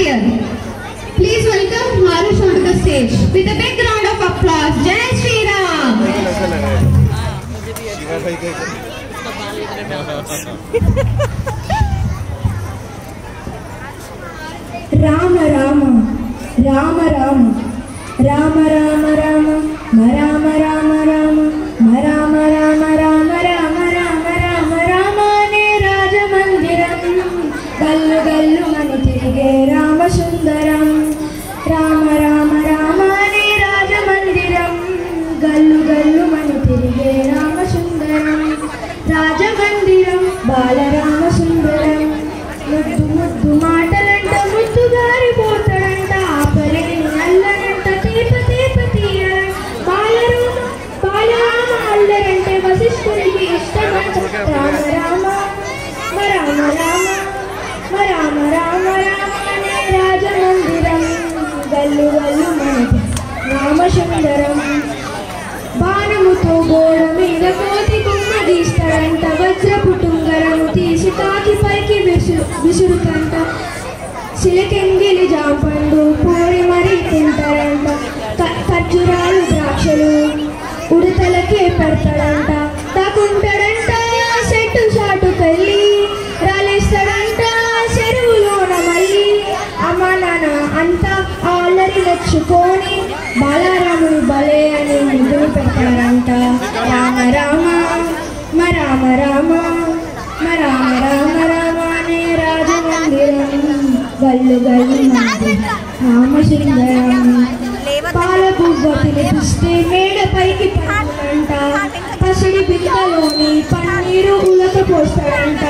here. Please welcome Harush onto the stage with a big round of applause. Jai Shri Ram. Rama Rama, Rama Rama, Rama Rama Rama, Rama Rama Rama, Rama Rama Rama, Rama Rama Rama, Rama ne Raja Mandiram, Gallu Gallu mani tirige Rama Sundaram, Rama Rama Rama ne Raja Mandiram, Gallu Gallu mani tirige Rama Sundaram, Raja Mandiram, Bala Rama Sundaram, Muddu Muddu Maatalanట ముద్దు గారిపోతాడంట ఆపలేని అల్లరంట తీప తీప తీయర బాలరామ అల్లరంటే వశిష్ఠుడికి ఇష్టమంట రామ రామ రామ రామ రామ రామ రామనే రాజమందిరం గల్లు గల్లు మనకి రామసుందరం బాణముతో గోడ మీద కోతి కొమ్మ గీస్తాడంట వజ్రపు టుంగరము తీసి కాకి పైకి విసురుతంట చిలకెంగిలి జాంపండు పూరి మరీ తింటారంట ఖర్జూరాలు ద్రాక్షలు ఉడతలకే పడతాడంట తాకుంటాడంట చెట్టు చాటుకెళ్ళి రాలేస్తాడంట చెరువులోన మళ్ళీ అమ్మ నాన్న అంతా ఆలరి నచ్చుకొని బాలరాముడు భలే అని ముద్దులు పెడతాడంట రామ రామ రామ రామ రామ రామ రామ అనే రాజమందిరం గల్లు గల్లు మంది రామసుందరం పాల బువ్వ తినిపిస్తే మేడ పైకి పడుతుందంట పసిడి బిడ్డలోని పన్నీరు ఉలకపోస్తాడంట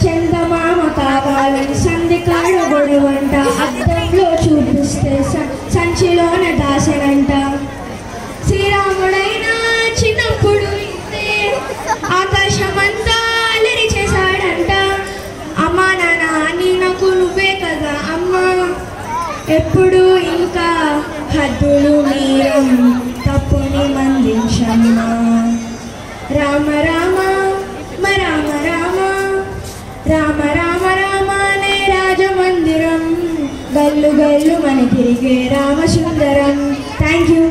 చందమామ కావాలని సంధి కాడ గొడవంట అద్దంలో చూపిస్తే సంచిలోన దాసనంట శ్రీరాముడైనా చిన్నప్పుడు ఇంతే ఆకాశమంతా అలరి చేశాడంట అమ్మా నాన్న నీ నాకు నువ్వే కదా అమ్మా ఎప్పుడు ఇంకా హద్దులు మీరం తప్పుని మందించమ్మా రామ రామ రామ రామ రామ రామ రామ అనే రాజమందిరం గల్లు గల్లు మన తిరిగే రామసుందరం థ్యాంక్ యూ